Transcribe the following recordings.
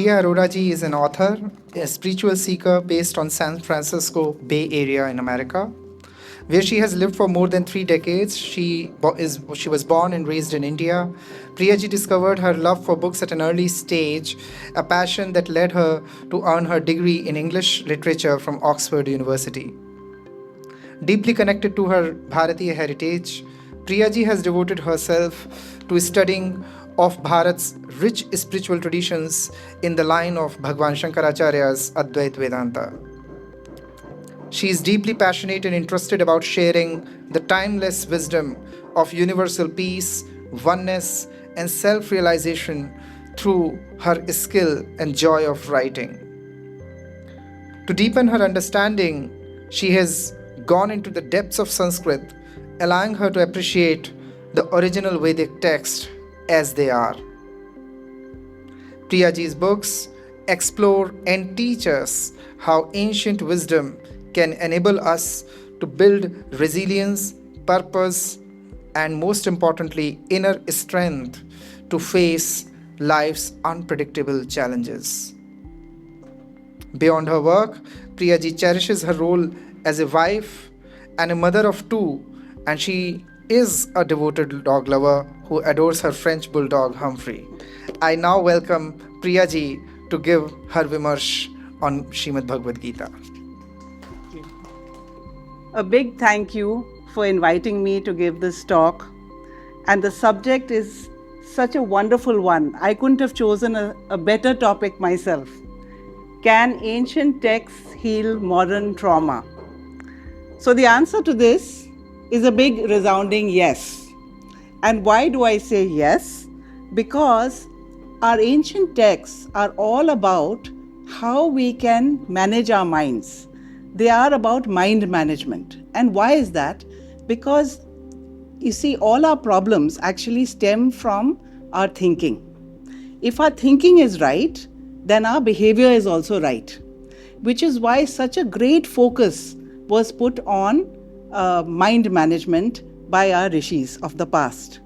Priya Arora ji is an author, a spiritual seeker based on San Francisco Bay Area in America, where she has lived for more than 3 decades. She was born and raised in India. Priya ji discovered her love for books at an early stage, a passion that led her to earn her degree in English literature from Oxford University. Deeply connected to her Bharatiya heritage, Priya ji has devoted herself to studying of Bharat's rich spiritual traditions in the line of Bhagwan Shankaracharya's Advait Vedanta. She is deeply passionate and interested about sharing the timeless wisdom of universal peace, oneness, and self realization through her skill and joy of writing. To deepen her understanding, she has gone into the depths of Sanskrit, allowing her to appreciate the original Vedic text as they are. Priyaji's books explore and teach us how ancient wisdom can enable us to build resilience, purpose, and most importantly, inner strength to face life's unpredictable challenges. Beyond her work, Priyaji cherishes her role as a wife and a mother of two, and she is a devoted dog lover who adores her French bulldog Humphrey. I now welcome Priyaji to give her vimarsh on Srimad Bhagavad Gita. A big thank you for inviting me to give this talk. And the subject is such a wonderful one. I couldn't have chosen a better topic myself. Can ancient texts heal modern trauma? So the answer to this is a big resounding yes. And why do I say yes? Because our ancient texts are all about how we can manage our minds. They are about mind management. And why is that? Because you see, all our problems actually stem from our thinking. If our thinking is right, then our behavior is also right, which is why such a great focus was put on mind management by our rishis of the past.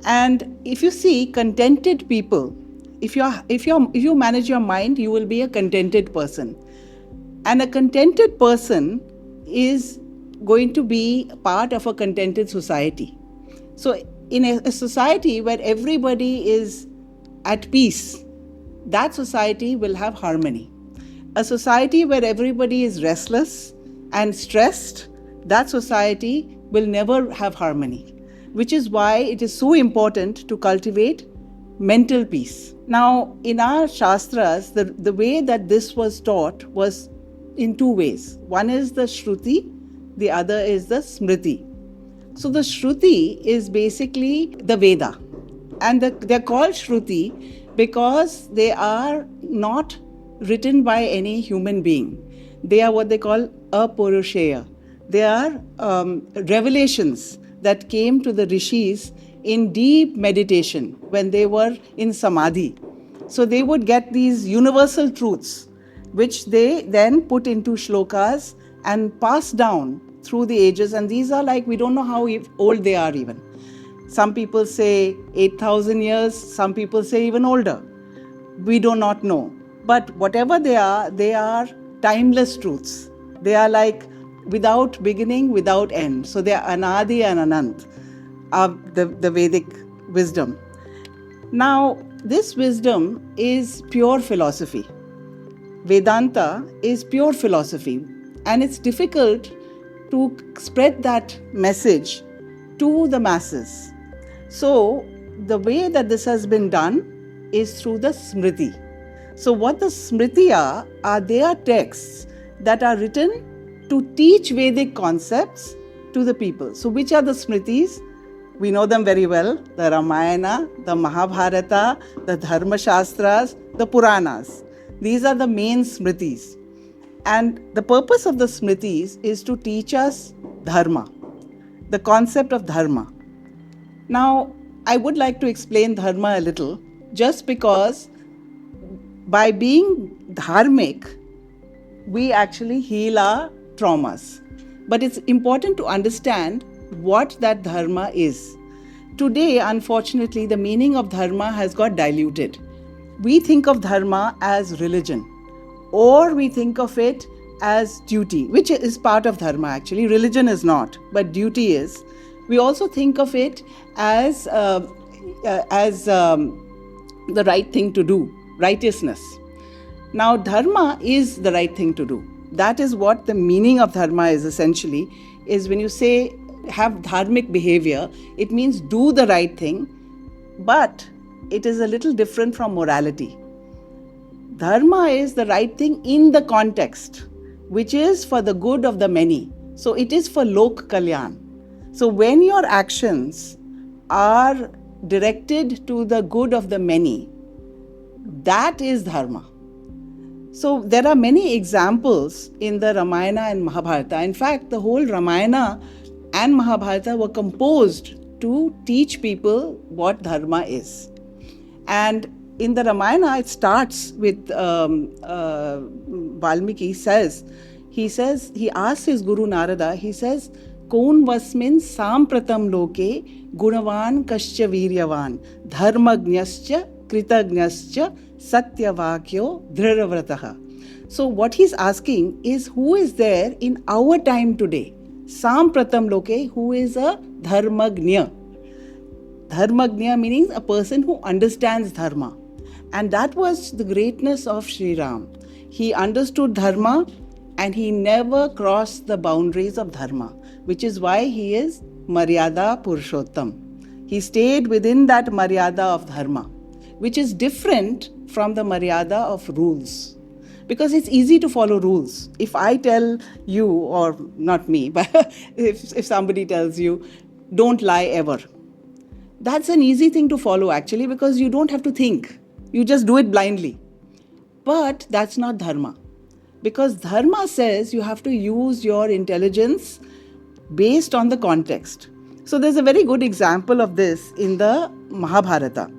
And if you see contented people, if you manage your mind, you will be a contented person. And a contented person is going to be part of a contented society. So in a society where everybody is at peace, that society will have harmony. A society where everybody is restless and stressed, that society will never have harmony, which is why it is so important to cultivate mental peace. Now, in our Shastras, the way that this was taught was in two ways. One is the Shruti, the other is the Smriti. So the Shruti is basically the Veda. And they're called Shruti because they are not written by any human being. They are what they call apurusheya. They are revelations that came to the rishis in deep meditation when they were in samadhi. So they would get these universal truths, which they then put into shlokas and pass down through the ages. And these are like, we don't know how old they are even. Some people say 8,000 years, some people say even older. We do not know. But whatever they are timeless truths. They are like without beginning, without end. So they are Anadi and Anant of the Vedic wisdom. Now, this wisdom is pure philosophy. Vedanta is pure philosophy, and it's difficult to spread that message to the masses. So the way that this has been done is through the Smriti. So what the Smriti are they are texts that are written to teach Vedic concepts to the people. So which are the Smritis? We know them very well: the Ramayana, the Mahabharata, the Dharma Shastras, the Puranas. These are the main Smritis. And the purpose of the Smritis is to teach us Dharma, the concept of Dharma. Now, I would like to explain Dharma a little, just because by being dharmic, we actually heal our traumas. But it's important to understand what that Dharma is. Today, unfortunately, the meaning of Dharma has got diluted. we think of dharma as religion, or we think of it as duty, which is part of dharma actually. Religion is not, but duty is. We also think of it as the right thing to do, righteousness. Now, dharma is the right thing to do. That is what the meaning of dharma is essentially, is when you say have dharmic behavior, it means do the right thing, but it is a little different from morality. Dharma is the right thing in the context, which is for the good of the many. So it is for lok kalyan. So when your actions are directed to the good of the many, that is dharma. So there are many examples in the Ramayana and Mahabharata. In fact, the whole Ramayana and Mahabharata were composed to teach people what dharma is. And in the Ramayana, it starts with Valmiki he asks his Guru Narada, he says, Kon vasmin sampratam loke gunavan kascha viryavan dharmagnyascha kritagnyascha satyavakyo dhridavrataha. So what he's asking is, who is there in our time today? Sampratam loke, who is a dharmagnya. Dharmagnya meaning a person who understands dharma. And that was the greatness of Sri Ram. He understood dharma and he never crossed the boundaries of dharma, which is why he is Maryada Purushottam. He stayed within that Maryada of dharma, which is different from the Maryada of rules. Because it's easy to follow rules. If I tell you, or not me, but if somebody tells you, don't lie ever, that's an easy thing to follow actually, because you don't have to think. You just do it blindly. But that's not dharma. Because dharma says you have to use your intelligence based on the context. So there's a very good example of this in the Mahabharata.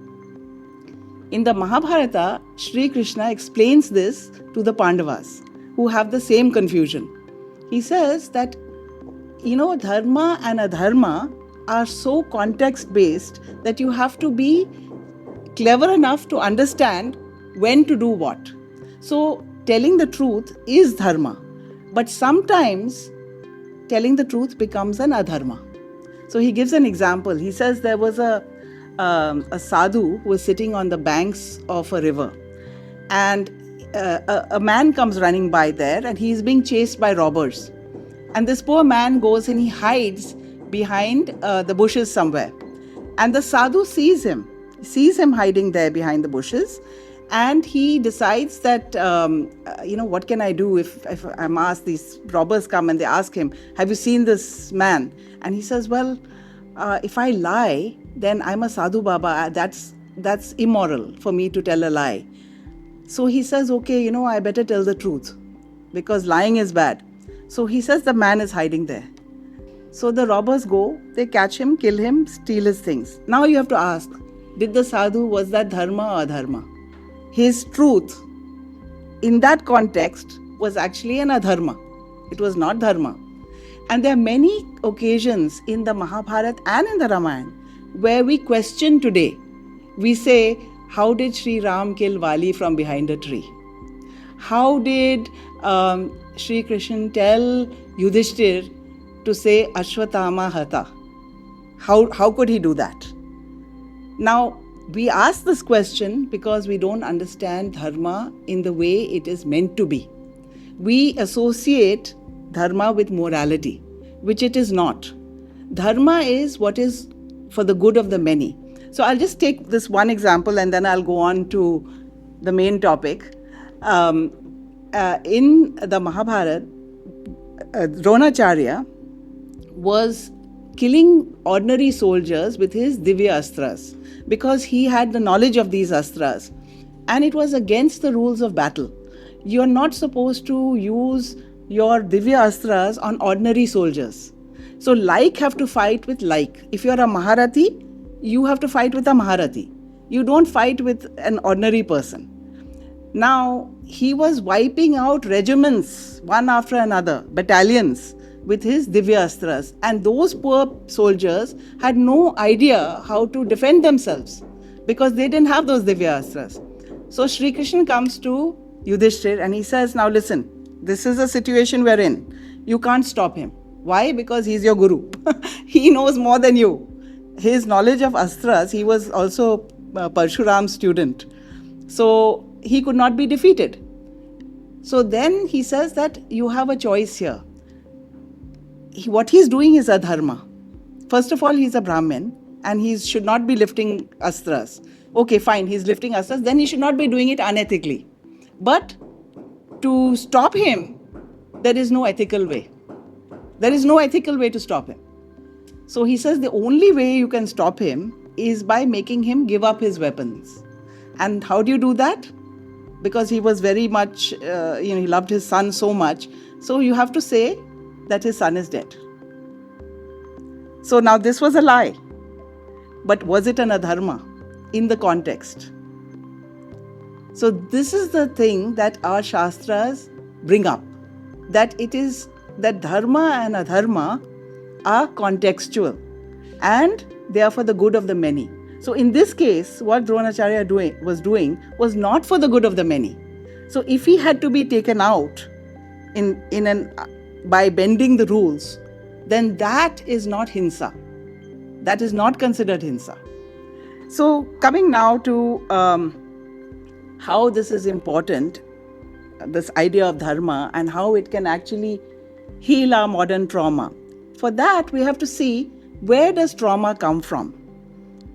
In the Mahabharata, Sri Krishna explains this to the Pandavas, who have the same confusion. He says that, dharma and adharma are so context-based that you have to be clever enough to understand when to do what. So telling the truth is dharma, but sometimes telling the truth becomes an adharma. So he gives an example. He says there was a sadhu who was sitting on the banks of a river, and a man comes running by there, and he is being chased by robbers. And this poor man goes and he hides behind the bushes somewhere. And the sadhu sees him hiding there behind the bushes, and he decides that, what can I do if I'm asked, these robbers come and they ask him, have you seen this man? And he says, well, if I lie, then I'm a sadhu baba. That's immoral for me to tell a lie. So he says, okay, I better tell the truth because lying is bad. So he says the man is hiding there. So the robbers go, they catch him, kill him, steal his things. Now you have to ask, did the sadhu, was that dharma or adharma? His truth in that context was actually an adharma. It was not dharma. And there are many occasions in the Mahabharata and in the Ramayana where we question today. We say, how did Sri Ram kill Vali from behind a tree? How did Sri Krishna tell Yudhishthir to say Ashwatthama Hata? How could he do that? Now, we ask this question because we don't understand dharma in the way it is meant to be. We associate dharma with morality, which it is not. Dharma is what is for the good of the many. So I'll just take this one example and then I'll go on to the main topic. In the Mahabharata, Dronacharya was killing ordinary soldiers with his Divya Astras because he had the knowledge of these Astras, and it was against the rules of battle. You are not supposed to use your Divya Astras on ordinary soldiers. So like have to fight with like. If you are a Maharathi, you have to fight with a Maharathi. You don't fight with an ordinary person. Now, he was wiping out regiments, one after another, battalions, with his Divya Astras. And those poor soldiers had no idea how to defend themselves because they didn't have those Divya Astras. So Sri Krishna comes to Yudhishthir and he says, now listen, this is a situation we're in. You can't stop him. Why? Because he's your guru. He knows more than you. His knowledge of astras, he was also Parshuram's student. So he could not be defeated. So then he says that you have a choice here. What he's doing is adharma. First of all, he's a Brahmin and he should not be lifting astras. Okay, fine, he's lifting astras, then he should not be doing it unethically. But to stop him, there is no ethical way. There is no ethical way to stop him. So he says the only way you can stop him is by making him give up his weapons. And how do you do that? Because he was very much, he loved his son so much. So you have to say that his son is dead. So now this was a lie. But was it an adharma in the context? So this is the thing that our Shastras bring up. That it is that dharma and adharma are contextual. And they are for the good of the many. So in this case, what Dronacharya was doing was not for the good of the many. So if he had to be taken out by bending the rules, then that is not hinsa. That is not considered hinsa. So coming now to how this is important, this idea of dharma and how it can actually heal our modern trauma. For that, we have to see where does trauma come from.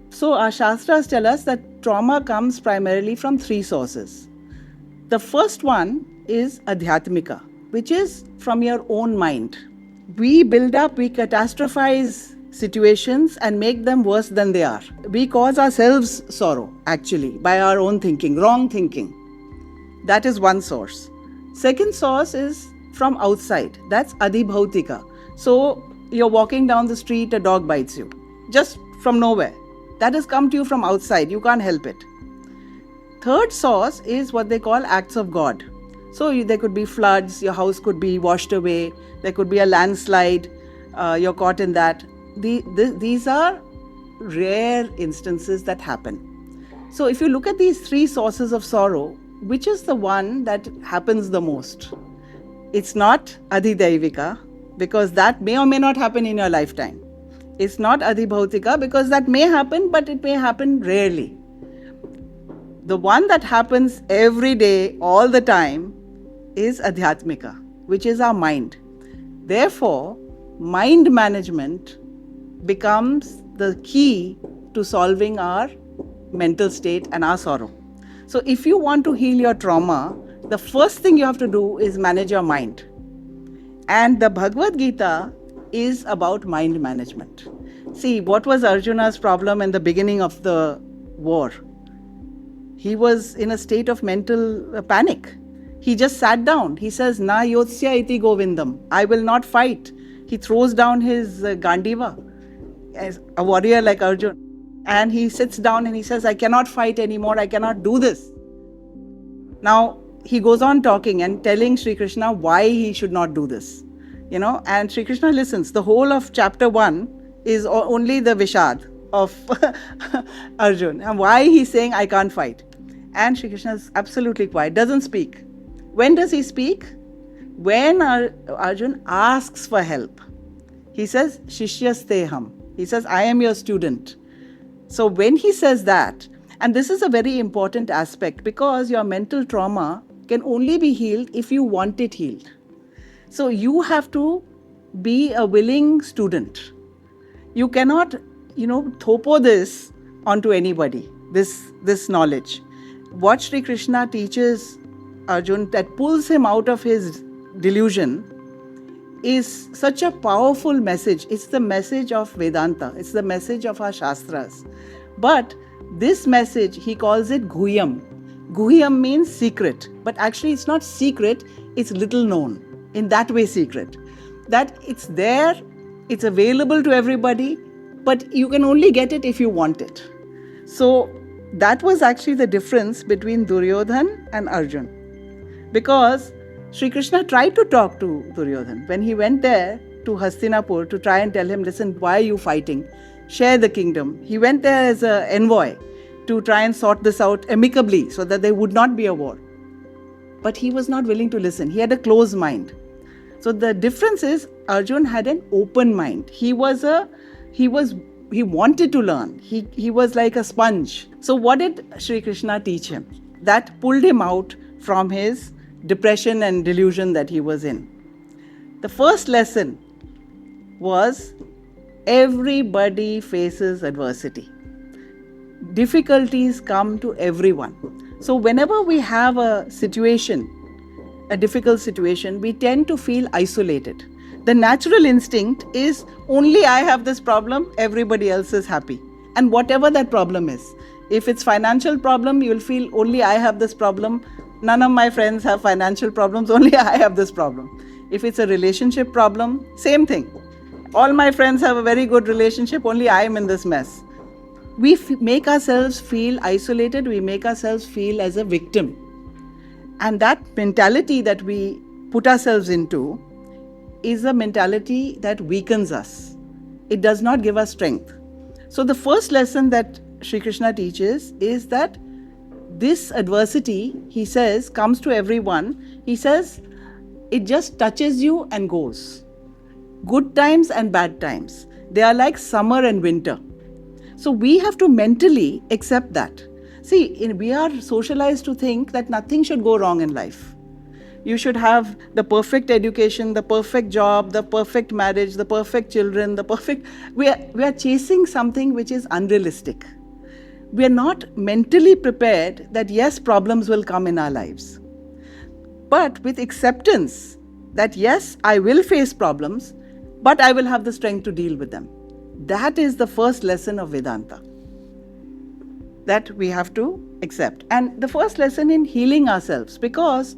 So our Shastras tell us that trauma comes primarily from three sources. The first one is adhyatmika, which is from your own mind. We build up, we catastrophize situations and make them worse than they are. We cause ourselves sorrow, actually, by our own thinking, wrong thinking. That is one source. Second source is from outside. That's adhibhautika. So you're walking down the street, a dog bites you, just from nowhere. That has come to you from outside. You can't help it. Third source is what they call acts of God. So there could be floods, your house could be washed away, there could be a landslide, you're caught in that. These are rare instances that happen. So if you look at these three sources of sorrow, which is the one that happens the most? It's not adhidaivika, because that may or may not happen in your lifetime. It's not adhibhautika, because that may happen, but it may happen rarely. The one that happens every day, all the time, is adhyatmika, which is our mind. Therefore, mind management becomes the key to solving our mental state and our sorrow. So if you want to heal your trauma, the first thing you have to do is manage your mind. And the Bhagavad Gita is about mind management. See, what was Arjuna's problem in the beginning of the war? He was in a state of mental panic. He just sat down. He says, Na yotsya iti govindam. I will not fight. He throws down his Gandiva, as a warrior like Arjun. And he sits down and he says, I cannot fight anymore. I cannot do this. Now, he goes on talking and telling Sri Krishna why he should not do this. And Sri Krishna listens. The whole of chapter 1 is only the Vishad of Arjun. And why he's saying, I can't fight. And Sri Krishna is absolutely quiet, doesn't speak. When does he speak? When Arjun asks for help. He says, Shishyasteham. He says, I am your student. So when he says that, and this is a very important aspect, because your mental trauma can only be healed if you want it healed. So you have to be a willing student. You cannot, thopo this onto anybody, this knowledge. What Sri Krishna teaches Arjun that pulls him out of his delusion is such a powerful message. It's the message of Vedanta. It's the message of our Shastras. But this message, he calls it Guhyam. Guhyam means secret. But actually it's not secret, it's little known. In that way secret. That it's there, it's available to everybody, but you can only get it if you want it. So that was actually the difference between Duryodhan and Arjun. Because Sri Krishna tried to talk to Duryodhan. When he went there to Hastinapur to try and tell him, listen, why are you fighting? Share the kingdom. He went there as an envoy. to try and sort this out amicably so that there would not be a war. But he was not willing to listen. He had a closed mind. So the difference is Arjun had an open mind. He wanted to learn. He was like a sponge. So what did Sri Krishna teach him? That pulled him out from his depression and delusion that he was in. The first lesson was everybody faces adversity. Difficulties come to everyone. So whenever we have a situation, a difficult situation, we tend to feel isolated. The natural instinct is only I have this problem, everybody else is happy. And whatever that problem is, if it's financial problem, you'll feel only I have this problem. None of my friends have financial problems, only I have this problem. If it's a relationship problem, same thing. All my friends have a very good relationship, only I am in this mess. We make ourselves feel isolated, we make ourselves feel as a victim. And that mentality that we put ourselves into is a mentality that weakens us. It does not give us strength. So the first lesson that Sri Krishna teaches is that this adversity, he says, comes to everyone. He says, it just touches you and goes. Good times and bad times. They are like summer and winter. So we have to mentally accept that. See, we are socialized to think that nothing should go wrong in life. You should have the perfect education, the perfect job, the perfect marriage, the perfect children, we are chasing something which is unrealistic. We are not mentally prepared that yes, problems will come in our lives. But with acceptance that yes, I will face problems, but I will have the strength to deal with them. That is the first lesson of Vedanta that we have to accept. And the first lesson in healing ourselves, because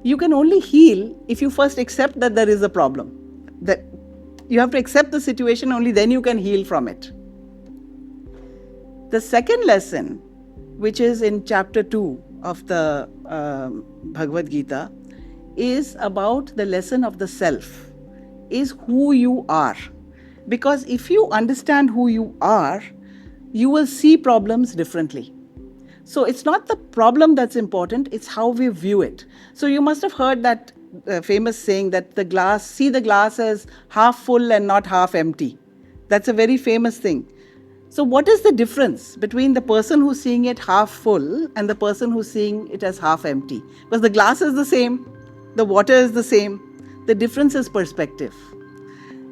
you can only heal if you first accept that there is a problem. That you have to accept the situation, only then you can heal from it. The second lesson, which is in chapter 2 of the Bhagavad Gita, is about the lesson of the self, is who you are. Because if you understand who you are, you will see problems differently. So it's not the problem that's important, it's how we view it. So you must have heard that famous saying that see the glass as half full and not half empty. That's a very famous thing. So what is the difference between the person who's seeing it half full and the person who's seeing it as half empty? Because the glass is the same, the water is the same, the difference is perspective.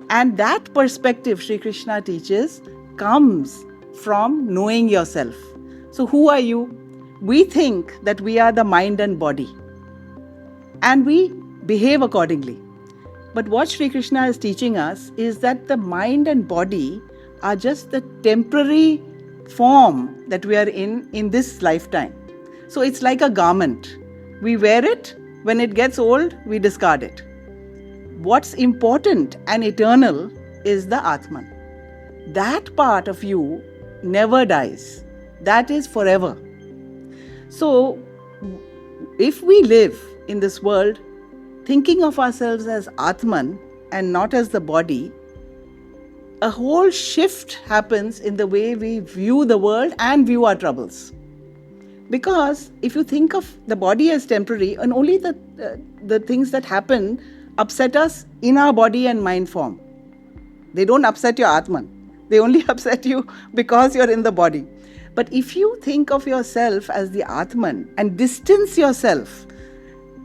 And that perspective, Sri Krishna teaches, comes from knowing yourself. So who are you? We think that we are the mind and body, and we behave accordingly. But what Sri Krishna is teaching us is that the mind and body are just the temporary form that we are in this lifetime. So it's like a garment. We wear it, when it gets old, we discard it. What's important and eternal is the Atman. That part of you never dies. That is forever. So, if we live in this world thinking of ourselves as Atman and not as the body, a whole shift happens in the way we view the world and view our troubles. Because if you think of the body as temporary, and only the things that happen upset us in our body and mind form. They don't upset your Atman. They only upset you because you're in the body. But if you think of yourself as the Atman and distance yourself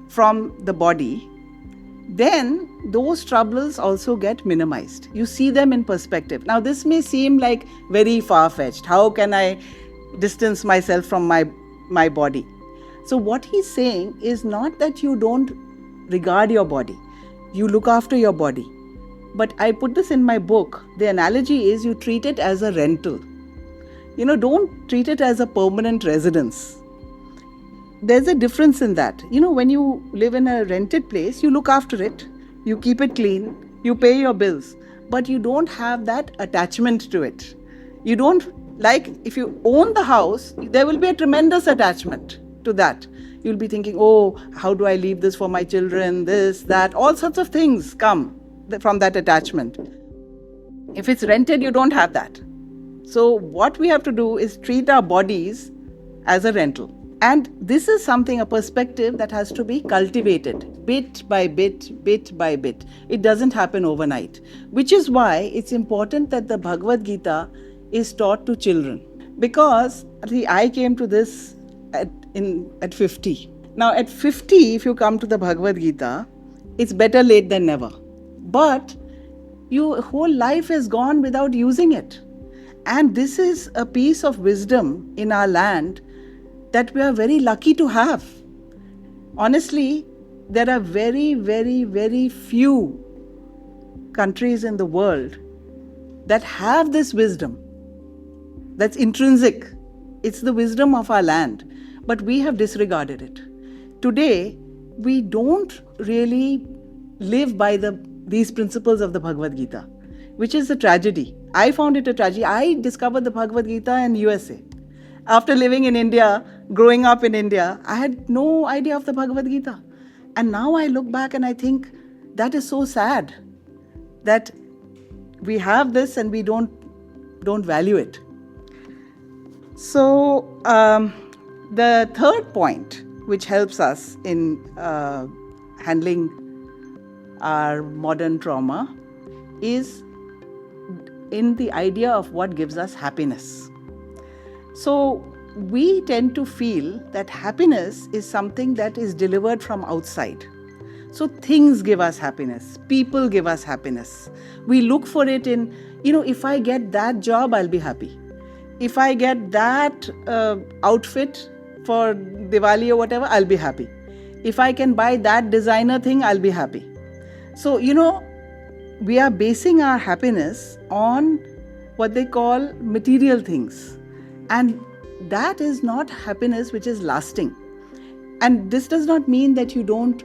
from the body, then those troubles also get minimized. You see them in perspective. Now this may seem like very far-fetched. How can I distance myself from my body? So what he's saying is not that you don't regard your body. You look after your body. But I put this in my book. The analogy is you treat it as a rental. Don't treat it as a permanent residence. There's a difference in that. When you live in a rented place, you look after it, you keep it clean, you pay your bills, but you don't have that attachment to it. You don't, like if you own the house, there will be a tremendous attachment to that. You'll be thinking, oh, how do I leave this for my children, this, that, all sorts of things come from that attachment. If it's rented, you don't have that. So what we have to do is treat our bodies as a rental. And this is something, a perspective that has to be cultivated bit by bit, bit by bit. It doesn't happen overnight, which is why it's important that the Bhagavad Gita is taught to children. Because I came to this at 50. Now, at 50, if you come to the Bhagavad Gita, it's better late than never. But your whole life is gone without using it. And this is a piece of wisdom in our land that we are very lucky to have. Honestly, there are very, very, very few countries in the world that have this wisdom that's intrinsic. It's the wisdom of our land, but we have disregarded it. Today, we don't really live by these principles of the Bhagavad Gita, which is a tragedy. I found it a tragedy. I discovered the Bhagavad Gita in USA. After living in India, growing up in India, I had no idea of the Bhagavad Gita. And now I look back and I think that is so sad that we have this and we don't value it. So the third point, which helps us in handling our modern trauma, is in the idea of what gives us happiness. So we tend to feel that happiness is something that is delivered from outside. So things give us happiness, people give us happiness. We look for it in, if I get that job, I'll be happy. If I get that outfit for Diwali or whatever, I'll be happy. If I can buy that designer thing, I'll be happy. So, we are basing our happiness on what they call material things. And that is not happiness which is lasting. And this does not mean that you don't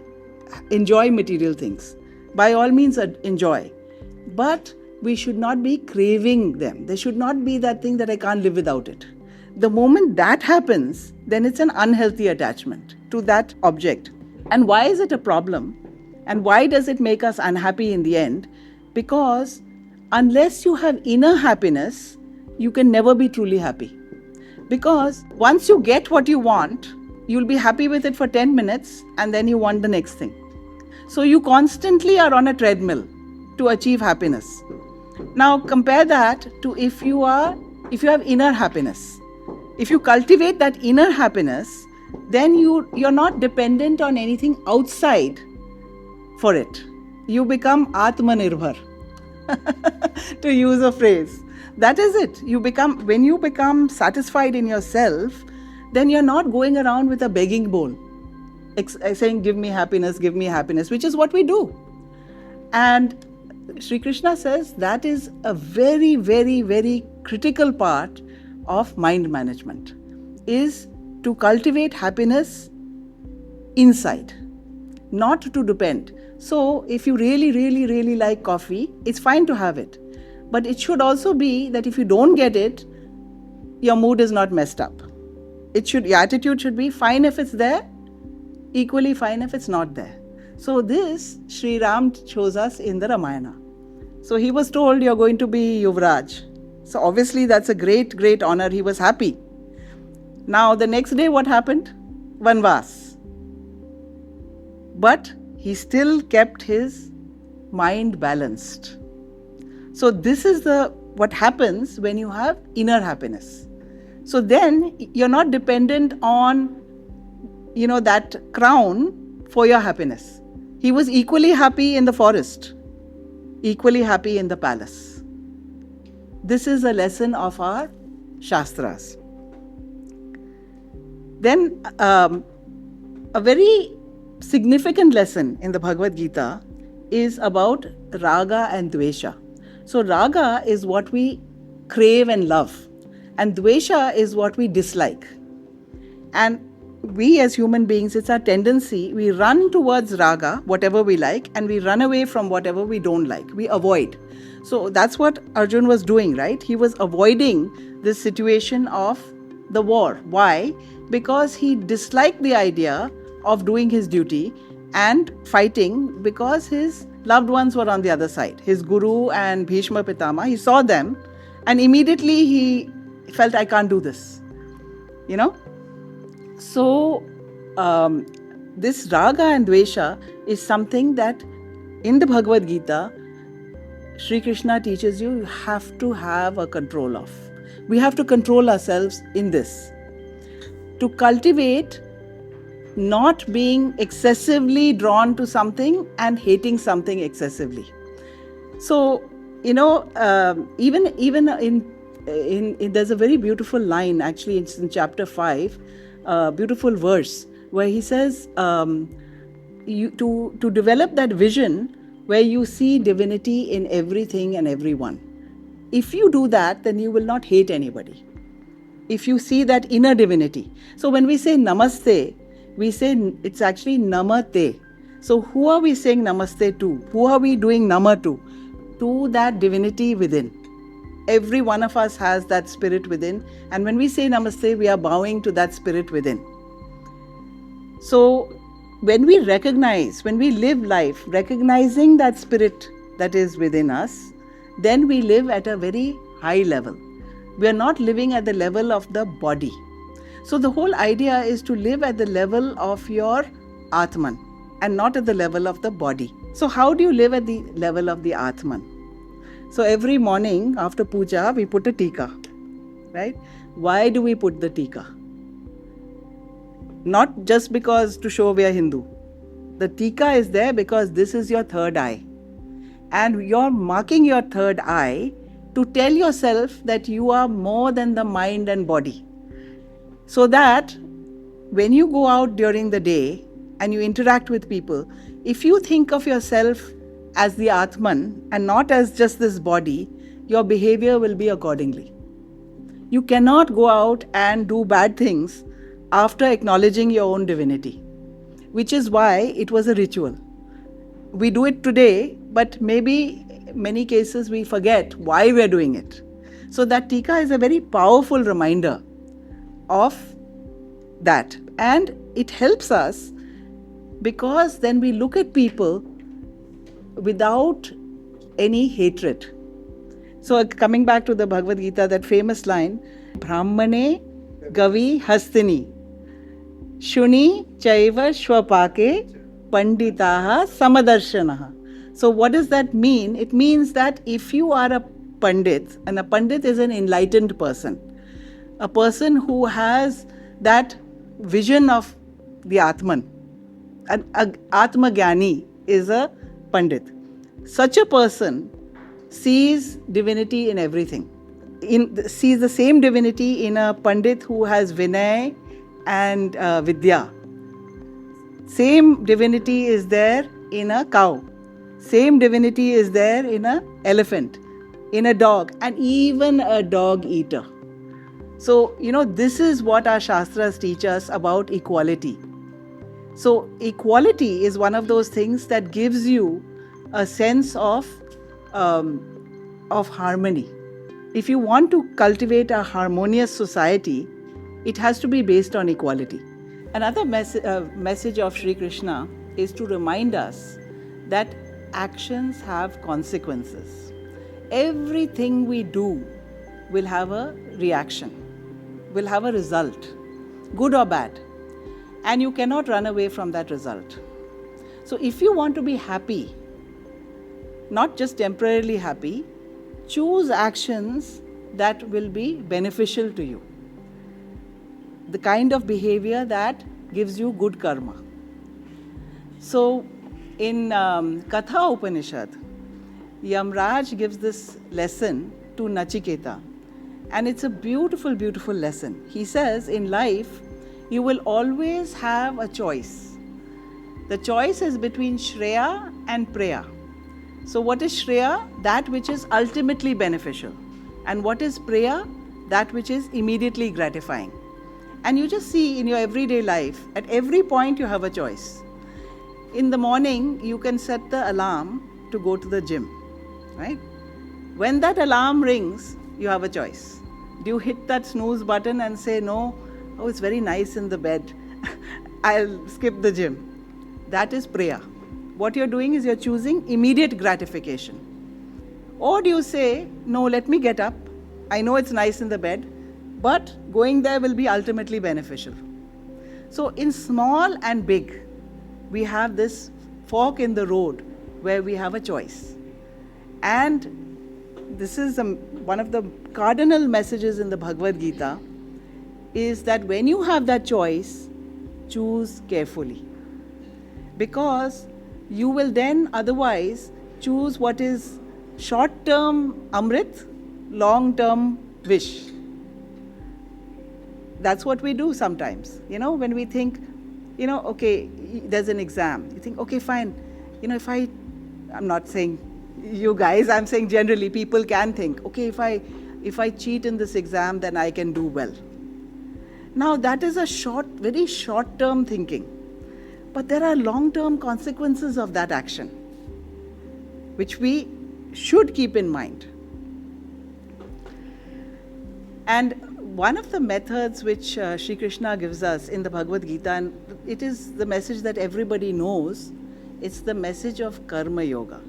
enjoy material things. By all means, enjoy. But we should not be craving them. There should not be that thing that I can't live without it. The moment that happens, then it's an unhealthy attachment to that object. And why is it a problem? And why does it make us unhappy in the end? Because unless you have inner happiness, you can never be truly happy. Because once you get what you want, you'll be happy with it for 10 minutes and then you want the next thing. So you constantly are on a treadmill to achieve happiness. Now compare that to if you have inner happiness. If you cultivate that inner happiness, then you're not dependent on anything outside for it. You become Atmanirbhar, to use a phrase. That is it. When you become satisfied in yourself, then you're not going around with a begging bowl, saying, give me happiness, which is what we do. And Sri Krishna says that is a very, very, very critical part of mind management, is to cultivate happiness inside, not to depend. So if you really, really, really like coffee, it's fine to have it. But it should also be that if you don't get it, your mood is not messed up. Your attitude should be fine if it's there, equally fine if it's not there. So this Sri Ram shows us in the Ramayana. So he was told, you're going to be Yuvraj. So obviously that's a great, great honor. He was happy. Now the next day what happened? Vanvas. But he still kept his mind balanced. So this is what happens when you have inner happiness. So then you're not dependent on, that crown for your happiness. He was equally happy in the forest, equally happy in the palace. This is a lesson of our Shastras. Then a very significant lesson in the Bhagavad Gita is about raga and dvesha. So raga is what we crave and love, and dvesha is what we dislike. And we as human beings, it's our tendency, we run towards raga, whatever we like, and we run away from whatever we don't like. We avoid. So that's what Arjun was doing, right? He was avoiding this situation of the war. Why? Because he disliked the idea of doing his duty and fighting, because his loved ones were on the other side. His guru and Bhishma Pitama, he saw them And immediately he felt, I can't do this, you know. So this raga and dvesha is something that in the Bhagavad Gita, Sri Krishna teaches you have to have a control of. We have to control ourselves in this. To cultivate not being excessively drawn to something and hating something excessively. So, even in there's a very beautiful line, actually it's in chapter 5, beautiful verse where he says, to develop that vision where you see divinity in everything and everyone. If you do that, then you will not hate anybody. If you see that inner divinity. So when we say namaste, we say it's actually namate. So who are we saying namaste to? Who are we doing nama to? To that divinity within. Every one of us has that spirit within. And when we say namaste, we are bowing to that spirit within. So when we live life, recognizing that spirit that is within us, then we live at a very high level. We are not living at the level of the body. So the whole idea is to live at the level of your Atman and not at the level of the body. So how do you live at the level of the Atman? So every morning after puja, we put a tika, right? Why do we put the tika? Not just because to show we are Hindu. The tika is there because this is your third eye. And you're marking your third eye to tell yourself that you are more than the mind and body. So that when you go out during the day and you interact with people, if you think of yourself as the Atman and not as just this body, your behavior will be accordingly. You cannot go out and do bad things after acknowledging your own divinity, which is why it was a ritual. We do it today, but maybe many cases we forget why we are doing it. So that tika is a very powerful reminder of that. And it helps us because then we look at people without any hatred. So coming back to the Bhagavad Gita, that famous line, Brahmane Gavi Hastini Shuni Chaiva Shwapake Panditaha Samadarshanaha. So what does that mean? It means that if you are a Pandit, and a Pandit is an enlightened person, a person who has that vision of the Atman, an Atma Gyani is a Pandit. Such a person sees divinity in everything. Sees the same divinity in a Pandit who has Vinay and Vidya. Same divinity is there in a cow. Same divinity is there in an elephant, in a dog, and even a dog eater. So, this is what our Shastras teach us about equality. So, equality is one of those things that gives you a sense of harmony. If you want to cultivate a harmonious society, it has to be based on equality. Another message of Sri Krishna is to remind us that actions have consequences. Everything we do will have a reaction, will have a result, good or bad. And you cannot run away from that result. So if you want to be happy, not just temporarily happy, choose actions that will be beneficial to you. The kind of behavior that gives you good karma. So in Katha Upanishad, Yamraj gives this lesson to Nachiketa. And it's a beautiful, beautiful lesson. He says, in life, you will always have a choice. The choice is between Shreya and Preya. So what is Shreya? That which is ultimately beneficial. And what is Preya? That which is immediately gratifying. And you just see in your everyday life, at every point you have a choice. In the morning, you can set the alarm to go to the gym, right? When that alarm rings, you have a choice. Do you hit that snooze button and say, no, oh, it's very nice in the bed, I'll skip the gym? That is Preya. What you're doing is you're choosing immediate gratification. Or do you say, no, let me get up, I know it's nice in the bed, but going there will be ultimately beneficial. So in small and big, we have this fork in the road where we have a choice. And this is one of the cardinal messages in the Bhagavad Gita, is that when you have that choice, choose carefully. Because you will then otherwise choose what is short-term amrit, long-term wish. That's what we do sometimes. When we think, okay, there's an exam. You think, okay, fine. I'm not saying you guys, I'm saying generally people can think, okay, if I cheat in this exam, then I can do well. Now that is a very short-term thinking. But there are long-term consequences of that action, which we should keep in mind. And one of the methods which Sri Krishna gives us in the Bhagavad Gita, and it is the message that everybody knows, it's the message of Karma Yoga.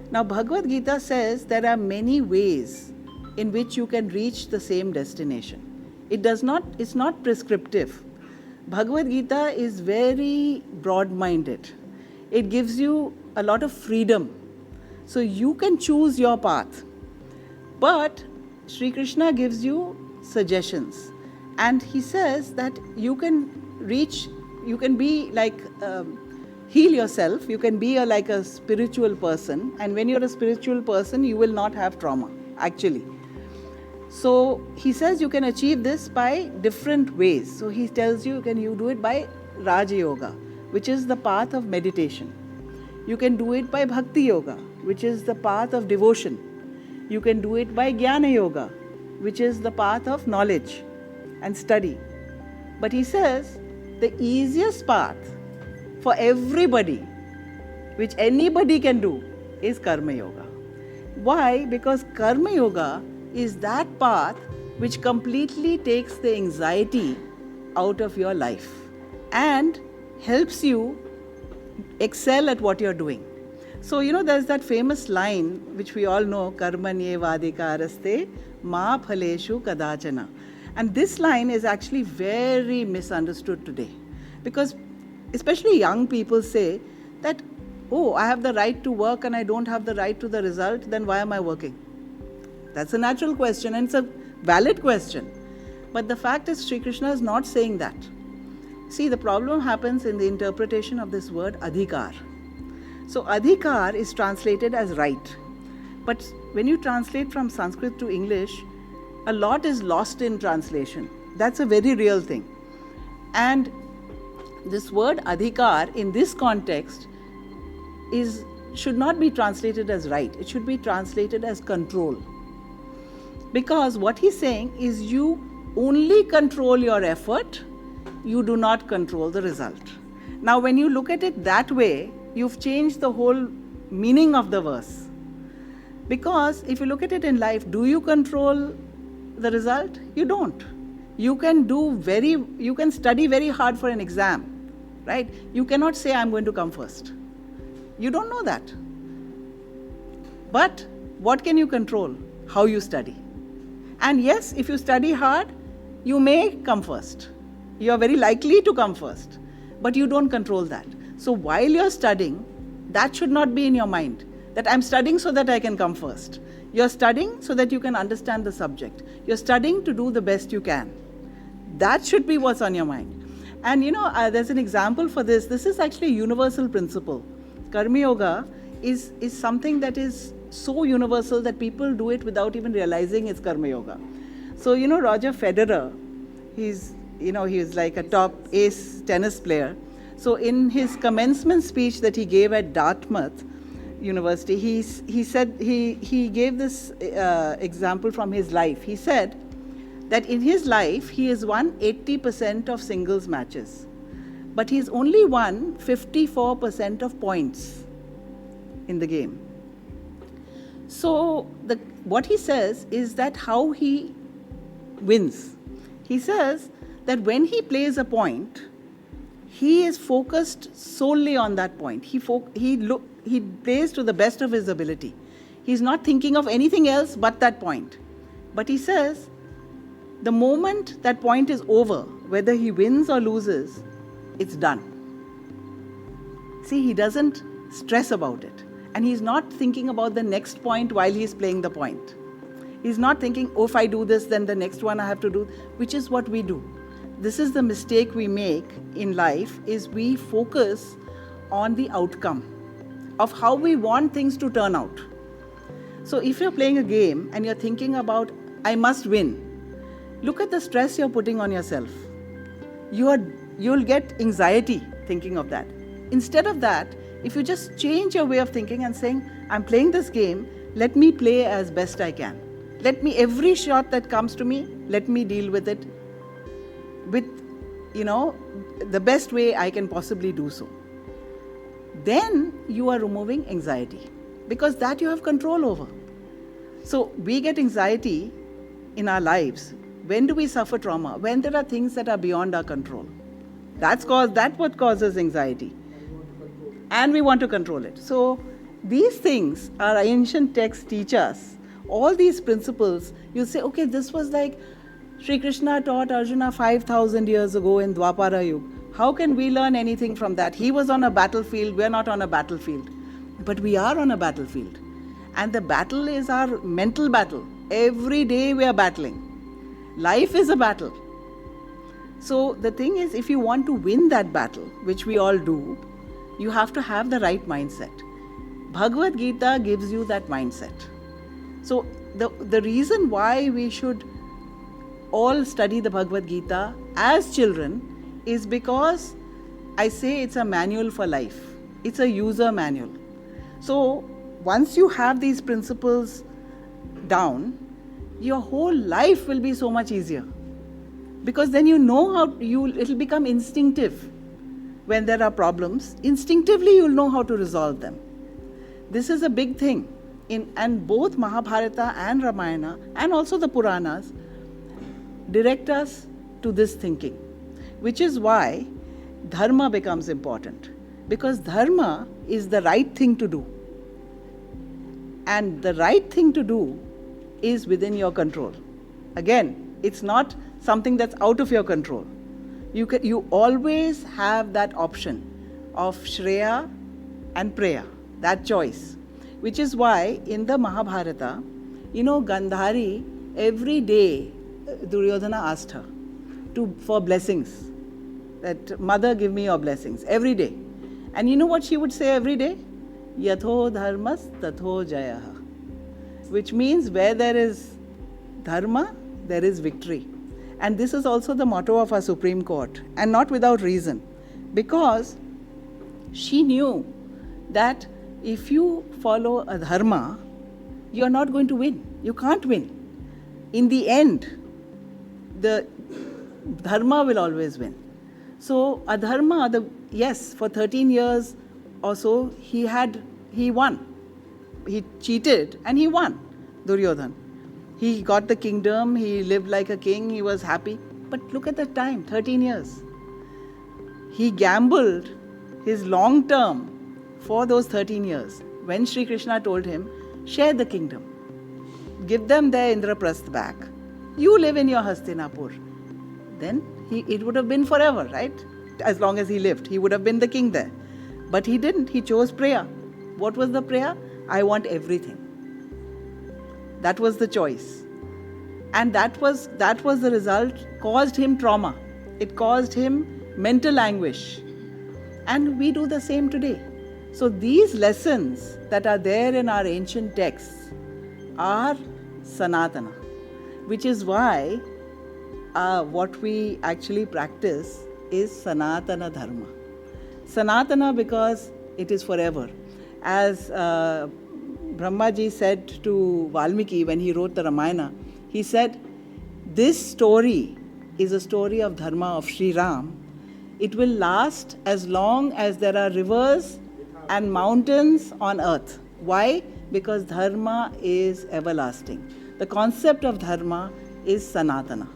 Now Bhagavad Gita says there are many ways in which you can reach the same destination. It's not prescriptive. Bhagavad Gita is very broad-minded. It gives you a lot of freedom. So you can choose your path. But Sri Krishna gives you suggestions. And he says that you can be like, heal yourself. You can be like a spiritual person. And when you're a spiritual person, you will not have trauma, actually. So he says you can achieve this by different ways. So he tells you, can you do it by Raja Yoga, which is the path of meditation. You can do it by Bhakti Yoga, which is the path of devotion. You can do it by Jnana Yoga, which is the path of knowledge and study. But he says the easiest path for everybody, which anybody can do, is Karma Yoga. Why? Because Karma Yoga is that path which completely takes the anxiety out of your life and helps you excel at what you're doing. So, there's that famous line which we all know, Karmanye vadikaraste ma phaleshu kadachana. And this line is actually very misunderstood today. Because especially young people say that, oh, I have the right to work and I don't have the right to the result, then why am I working? That's a natural question and it's a valid question. But the fact is, Sri Krishna is not saying that. See, the problem happens in the interpretation of this word adhikar. So adhikar is translated as right. But when you translate from Sanskrit to English, a lot is lost in translation. That's a very real thing. And this word adhikar in this context should not be translated as right. It should be translated as control. Because what he's saying is you only control your effort, you do not control the result. Now when you look at it that way, you've changed the whole meaning of the verse. Because if you look at it in life, do you control the result? You don't. You can study very hard for an exam, right? You cannot say, I'm going to come first. You don't know that. But what can you control? How you study. And yes, if you study hard, you may come first. You are very likely to come first. But you don't control that. So while you're studying, that should not be in your mind. That I'm studying so that I can come first. You're studying so that you can understand the subject. You're studying to do the best you can. That should be what's on your mind. And there's an example for this. This is actually a universal principle. Karma Yoga is something that is so universal that people do it without even realizing it's Karma Yoga. So, Roger Federer, he's like a top ace tennis player. So in his commencement speech that he gave at Dartmouth University, he gave this example from his life. He said that in his life, he has won 80% of singles matches, but he's only won 54% of points in the game. So what he says is that how he wins. He says that when he plays a point, he is focused solely on that point. He plays to the best of his ability. He's not thinking of anything else but that point. But he says, the moment that point is over, whether he wins or loses, it's done. See, he doesn't stress about it. And he's not thinking about the next point while he's playing the point. He's not thinking, oh, if I do this, then the next one I have to do, which is what we do. This is the mistake we make in life, is we focus on the outcome of how we want things to turn out. So if you're playing a game and you're thinking about, I must win, look at the stress you're putting on yourself. You'll get anxiety thinking of that. Instead of that, if you just change your way of thinking and saying, I'm playing this game, let me play as best I can. Every shot that comes to me, let me deal with it with, the best way I can possibly do so. Then you are removing anxiety, because that you have control over. So we get anxiety in our lives. When do we suffer trauma? When there are things that are beyond our control. That's what causes anxiety. And we want to control it. So these things our ancient texts teach us. All these principles, you say, okay, this was like Sri Krishna taught Arjuna 5,000 years ago in Dwapara Yuga. How can we learn anything from that? He was on a battlefield, we're not on a battlefield. But we are on a battlefield. And the battle is our mental battle. Every day we are battling. Life is a battle. So the thing is, if you want to win that battle, which we all do, you have to have the right mindset. Bhagavad Gita gives you that mindset. So the reason why we should all study the Bhagavad Gita as children is because I say it's a manual for life. It's a user manual. So once you have these principles down, your whole life will be so much easier. Because then you know it'll become instinctive. When there are problems, instinctively you'll know how to resolve them. This is a big thing. And both Mahabharata and Ramayana and also the Puranas direct us to this thinking, which is why dharma becomes important. Because dharma is the right thing to do. And the right thing to do is within your control. Again, it's not something that's out of your control. You always have that option of Shreya and Preya, that choice. Which is why in the Mahabharata, Gandhari, every day Duryodhana asked her for blessings. That, mother, give me your blessings, every day. And you know what she would say every day? Yatho dharmas tatho jayaha. Which means where there is dharma, there is victory. And this is also the motto of our Supreme Court, and not without reason. Because she knew that if you follow a dharma, you're not going to win. You can't win. In the end, the dharma will always win. So adharma, yes, for 13 years or so, he won. He cheated and he won, Duryodhana. He got the kingdom, he lived like a king, he was happy. But look at the time, 13 years. He gambled his long term for those 13 years. When Sri Krishna told him, share the kingdom, give them their Indraprasth back, you live in your Hastinapur, then it would have been forever, right? As long as he lived, he would have been the king there. But he didn't, he chose prayer. What was the prayer? I want everything. That was the choice. And that was the result, caused him trauma. It caused him mental anguish. And we do the same today. So these lessons that are there in our ancient texts are Sanatana, which is why what we actually practice is Sanatana Dharma. Sanatana because it is forever. As Brahmaji said to Valmiki when he wrote the Ramayana, he said, this story is a story of Dharma of Sri Ram. It will last as long as there are rivers and mountains on earth. Why? Because Dharma is everlasting. The concept of Dharma is Sanatana.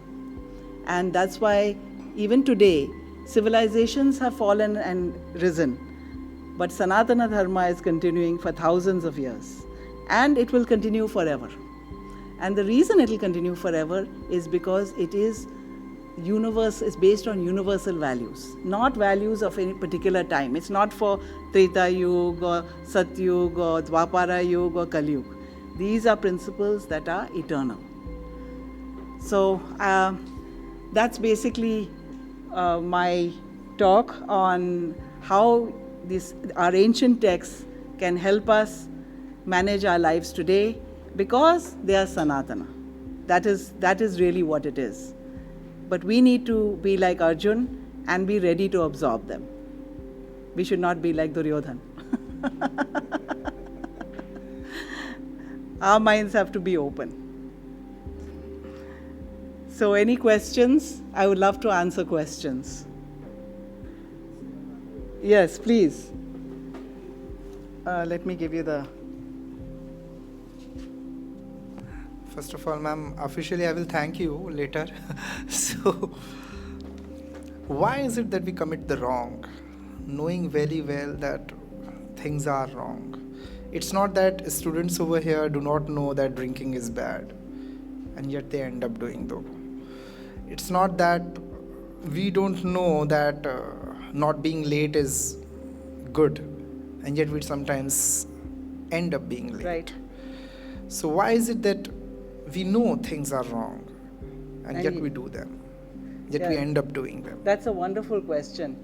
And that's why even today, civilizations have fallen and risen. But Sanatana Dharma is continuing for thousands of years. And it will continue forever. And the reason it will continue forever is because it is based on universal values, not values of any particular time. It's not for Treta Yuga or Satyuga or Dwapara Yuga or Kali Yuga. These are principles that are eternal. So that's basically my talk on how our ancient texts can help us manage our lives today, because they are Sanatana. That is really what it is. But we need to be like Arjun and be ready to absorb them. We should not be like Duryodhan. Our minds have to be open. So any questions? I would love to answer questions. Yes, please. Let me give you the... First of all, ma'am, officially I will thank you later. So, why is it that we commit the wrong, knowing very well that things are wrong? It's not that students over here do not know that drinking is bad, and yet they end up doing though. It's not that we don't know that not being late is good, and yet we sometimes end up being late. Right. So why is it that we know things are wrong, and yet we do them, yet we end up doing them? That's a wonderful question,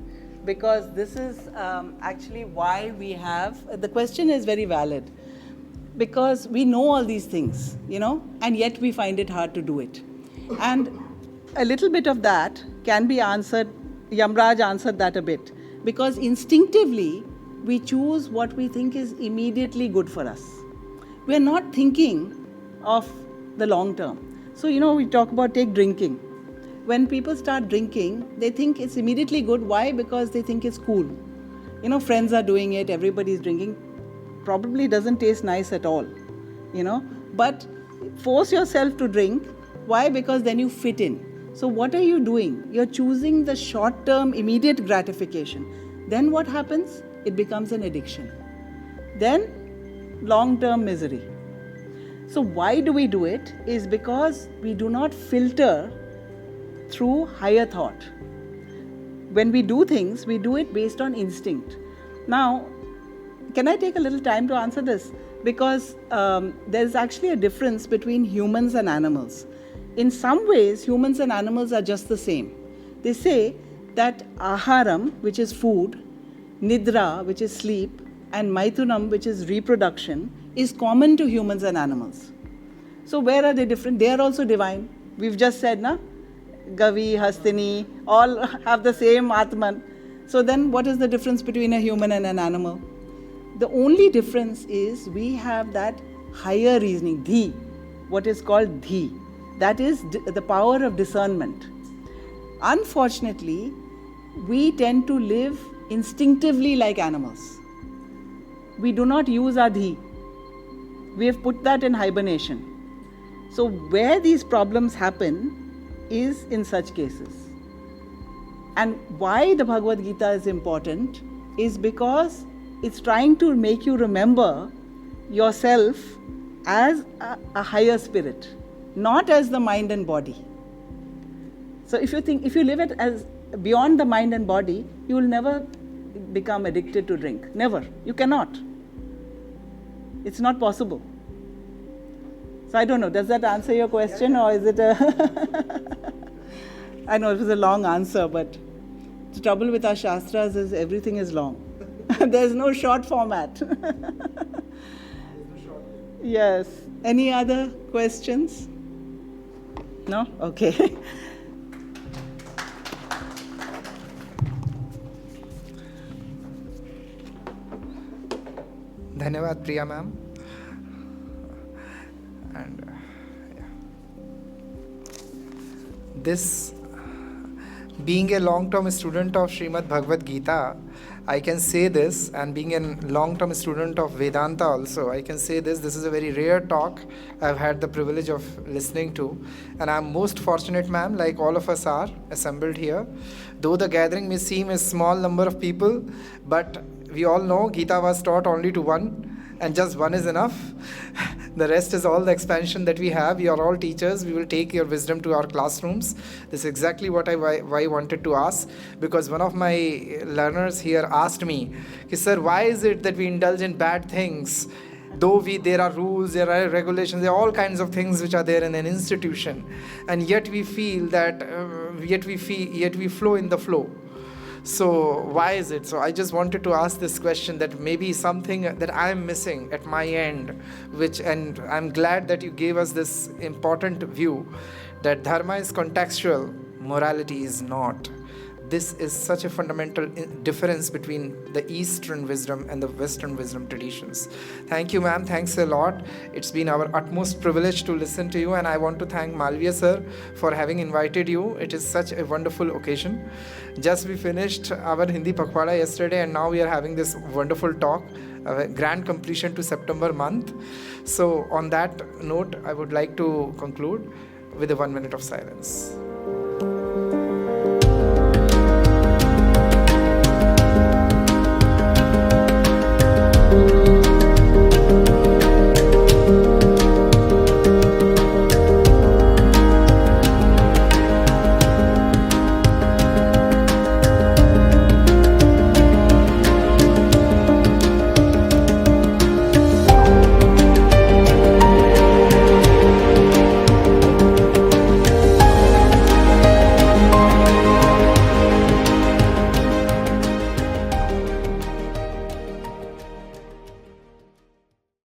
because this is actually why we have... The question is very valid, because we know all these things, and yet we find it hard to do it. And a little bit of that can be answered, Yamraj answered that a bit, because instinctively we choose what we think is immediately good for us. We are not thinking of the long term. So, we talk about take drinking. When people start drinking, they think it's immediately good. Why? Because they think it's cool. Friends are doing it, everybody's drinking. Probably doesn't taste nice at all, But force yourself to drink. Why? Because then you fit in. So what are you doing? You're choosing the short-term, immediate gratification. Then what happens? It becomes an addiction. Then long-term misery. So why do we do it? Is because we do not filter through higher thought. When we do things, we do it based on instinct. Now, can I take a little time to answer this? Because there's actually a difference between humans and animals. In some ways, humans and animals are just the same. They say that aharam, which is food, nidra, which is sleep, and maithunam, which is reproduction, is common to humans and animals. So where are they different? They are also divine. We've just said, Gavi, Hastini, all have the same Atman. So then what is the difference between a human and an animal? The only difference is we have that higher reasoning, dhi, what is called dhi. That is the power of discernment. Unfortunately, we tend to live instinctively like animals. We do not use our dhi. We have put that in hibernation. So where these problems happen is in such cases. And why the Bhagavad Gita is important is because it's trying to make you remember yourself as a higher spirit, not as the mind and body. So if you live it as beyond the mind and body, you will never become addicted to drink. Never. You cannot. It's not possible. So I don't know, does that answer your question, or is it a... I know it was a long answer, but the trouble with our Shastras is everything is long. There's no short format. Yes. Any other questions? No? Okay. Dhanyavad, Priya ma'am. And this, being a long-term student of Srimad Bhagavad Gita, I can say this, and being a long-term student of Vedanta also, I can say this is a very rare talk I've had the privilege of listening to, and I'm most fortunate, ma'am, like all of us are assembled here. Though the gathering may seem a small number of people, but we all know Gita was taught only to one, and just one is enough. The rest is all the expansion that we have. You are all teachers. We will take your wisdom to our classrooms. This is exactly what I wanted to ask, because one of my learners here asked me, Sir, why is it that we indulge in bad things? Though there are rules, there are regulations, there are all kinds of things which are there in an institution, and yet we feel that, yet we flow in the flow. So why is it? So I just wanted to ask this question, that maybe something that I'm missing at my end, and I'm glad that you gave us this important view that dharma is contextual, morality is not. This is such a fundamental difference between the Eastern wisdom and the Western wisdom traditions. Thank you, ma'am. Thanks a lot. It's been our utmost privilege to listen to you, and I want to thank Malviya sir for having invited you. It is such a wonderful occasion. Just we finished our Hindi Pakhwada yesterday, and now we are having this wonderful talk, a grand completion to September month. So on that note, I would like to conclude with a 1 minute of silence.